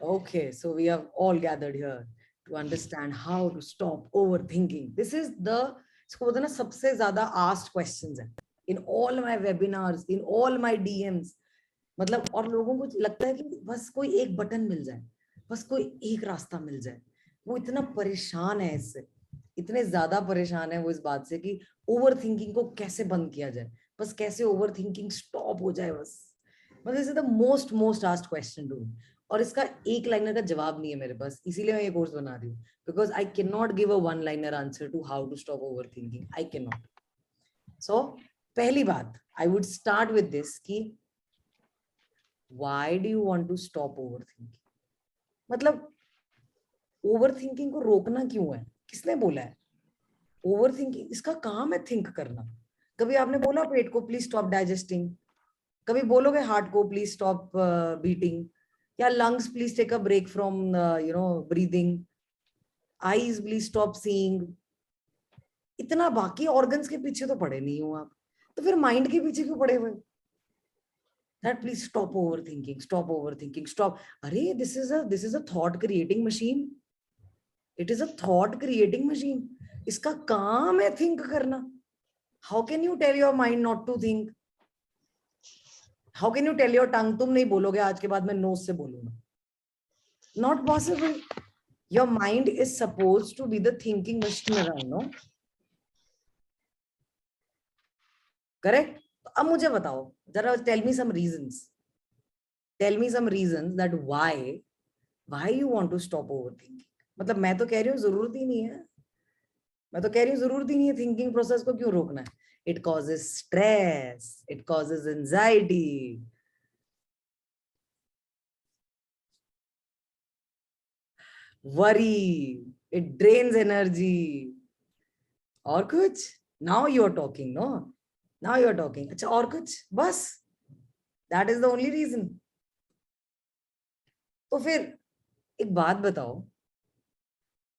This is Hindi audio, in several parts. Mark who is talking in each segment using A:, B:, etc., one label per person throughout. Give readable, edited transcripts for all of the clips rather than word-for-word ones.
A: Okay, so we have all gathered here to understand how to stop overthinking. This is the इसको बोलते हैं ना सबसे ज्यादा asked questions है in all my webinars, in all my DMs. मतलब और लोगों को लगता है कि बस कोई एक बटन मिल जाए, बस कोई एक रास्ता मिल जाए. वो इतना परेशान है इससे, इतने ज्यादा परेशान है वो इस बात से कि ओवर थिंकिंग को कैसे बंद किया जाए, बस कैसे ओवर थिंकिंग स्टॉप हो जाए बस. मतलब this is the most asked question to me. और इसका एक लाइनर का जवाब नहीं है मेरे पास, इसीलिए मैं ये कोर्स बना रही हूँ. Because I can not give a one liner answer to how to stop over thinking. I can not. So पहली बात I would start with this कि why do you want to stop overthinking? मतलब ओवर थिंकिंग को रोकना क्यों है, किसने बोला है? ओवर थिंकिंग इसका काम है थिंक करना. कभी आपने बोला पेट को प्लीज स्टॉप डाइजेस्टिंग? कभी बोलोगे हार्ट को प्लीज स्टॉप बीटिंग? या lungs please take a break from breathing? Eyes please stop seeing? इतना बाकी ऑर्गन्स के पीछे तो पड़े नहीं हो आप, तो फिर माइंड के पीछे क्यों पड़े हुए? That please stop overthinking, stop overthinking, stop. Arey, this is a thought creating machine. It is a thought creating machine. इसका काम है think करना. How can you tell your mind not to think? How can you tell your tongue तुम नहीं बोलोगे आज के बाद मैं nose से बोलूंगा? Not possible. Your mind is supposed to be the thinking machine around, no? Correct? अब मुझे बताओ जरा, tell me some reasons. Tell me some reasons that why you want to stop overthinking. मतलब मैं तो कह रही हूँ जरूरत ही नहीं है, मैं तो कह रही हूँ जरूरत ही नहीं है थिंकिंग प्रोसेस को क्यों रोकना है. It causes stress, it causes anxiety, worry, it drains energy. और कुछ? Now you are talking, no, now you are talking. अच्छा और कुछ? बस that is the only reason. तो फिर एक बात बताओ,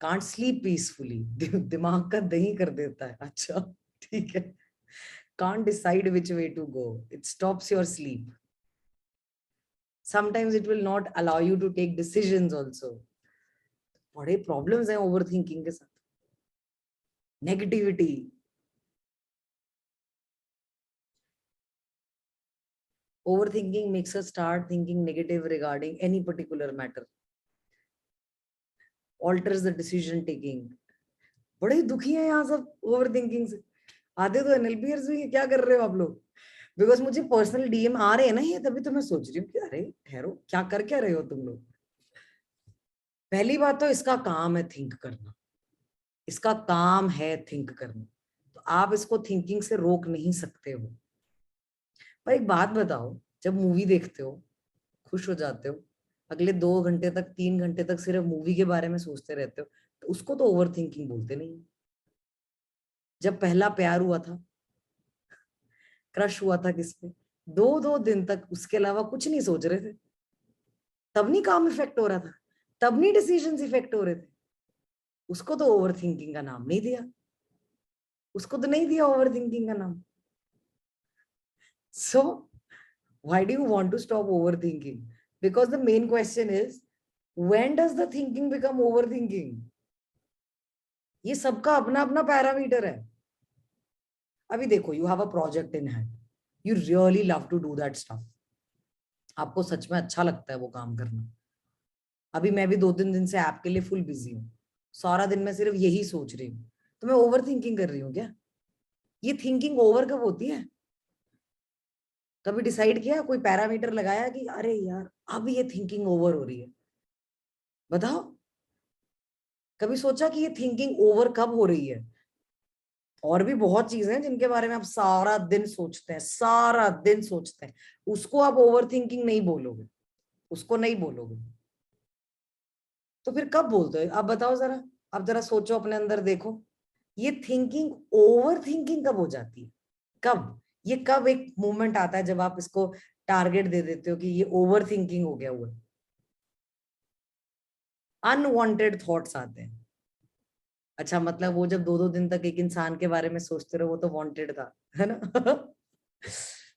A: कांट स्लीप पीसफुली, दिमाग का दही कर देता है. अच्छा ठीक है. Can't decide which way to go, it stops your sleep. Sometimes it will not allow you to take decisions also. बड़े प्रॉब्लम्स हैं ओवरथिंकिंग के साथ. Negativity, overthinking makes us start thinking negative regarding any particular matter, alters the decision taking. बड़े दुखी हैं यहाँ सब ओवरथिंकिंग से. आधे तो एनएलपीयर्स भी, क्या कर रहे हो आप लोग? बिकॉज मुझे पर्सनल डीएम आ रहे हैं ना ये, तभी तो मैं सोच रही हूँ कि अरे ठहरो, क्या कर क्या रहे हो तुम लोग. पहली बात तो इसका काम है थिंक करना, इसका काम है थिंक करना, तो आप इसको थिंकिंग से रोक नहीं सकते हो. पर एक बात बताओ, जब मूवी देखते हो खुश हो जाते हो, अगले 2 घंटे तक 3 घंटे तक सिर्फ मूवी के बारे में सोचते रहते हो, तो उसको तो ओवर थिंकिंग बोलते नहीं. जब पहला प्यार हुआ था, क्रश हुआ था किस पे, 2-2 दिन तक उसके अलावा कुछ नहीं सोच रहे थे, तब नहीं काम इफेक्ट हो रहा था, तब नहीं डिसीजंस इफेक्ट हो रहे थे. उसको तो ओवर थिंकिंग का नाम नहीं दिया, उसको तो नहीं दिया ओवर थिंकिंग का नाम. सो why do you want to stop overthinking? Because the main question is, when does the thinking become overthinking? ये सबका अपना अपना पैरामीटर है. अभी देखो, you have a project in hand, you really love to do that stuff, आपको सच में अच्छा लगता है वो काम करना. अभी मैं भी 2-3 दिन से ऐप के लिए फुल बिजी हूँ, सारा दिन मैं सिर्फ यही सोच रही हूँ, तो मैं ओवर थिंकिंग कर रही हूँ क्या? ये थिंकिंग ओवर कब होती है? कभी डिसाइड किया, कोई पैरामीटर लगाया कि अरे यार अब ये थिंकिंग ओवर हो रही है? बताओ, कभी सोचा कि ये थिंकिंग ओवर कब हो रही है? और भी बहुत चीजें हैं जिनके बारे में आप सारा दिन सोचते हैं, सारा दिन सोचते हैं, उसको आप ओवर थिंकिंग नहीं बोलोगे, उसको नहीं बोलोगे. तो फिर कब बोलते हो? आप बताओ जरा, आप जरा सोचो, अपने अंदर देखो, ये थिंकिंग ओवर थिंकिंग कब हो जाती है? कब? ये कब एक मोमेंट आता है जब आप इसको टारगेट दे देते हो कि ये ओवर थिंकिंग हो गया हुआ? अनवांटेड थॉट्स आते हैं. अच्छा, मतलब वो जब 2-2 दिन तक एक इंसान के बारे में सोचते रहो, वो तो वांटेड था, है ना?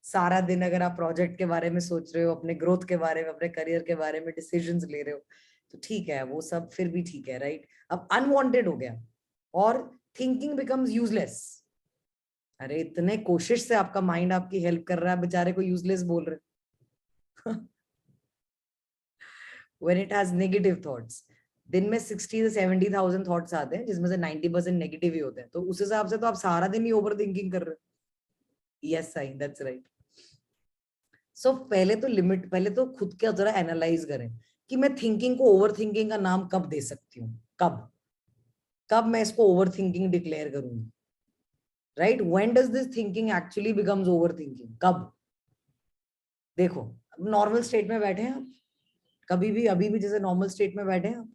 A: सारा दिन अगर आप प्रोजेक्ट के बारे में सोच रहे हो, अपने ग्रोथ के बारे में, अपने करियर के बारे में डिसीजंस ले रहे हो, तो ठीक है, वो सब फिर भी ठीक है, राइट? अब अनवांटेड हो गया और थिंकिंग बिकम्स यूजलेस। अरे इतने कोशिश से आपका माइंड आपकी हेल्प कर रहा है, बेचारे को यूजलेस बोल रहे। When it has negative thoughts, दिन में 60 से 70,000 थॉट्स आते हैं, जिसमें से 90% नेगेटिव ही होते हैं, तो उस हिसाब से तो आप सारा दिन ही ओवर थिंकिंग कर रहे हो। Yes Sai, that's right. So पहले तो खुद का जरा एनालाइज करें कि मैं थिंकिंग को ओवर थिंकिंग का नाम कब दे सकती हूँ, कब कब मैं इसको ओवर थिंकिंग डिक्लेयर करूंगी, right? When does this thinking actually becomes over thinking, कब? देखो, नॉर्मल स्टेट में बैठे हैं आप, कभी भी, अभी भी जैसे नॉर्मल स्टेट में बैठे हैं आप,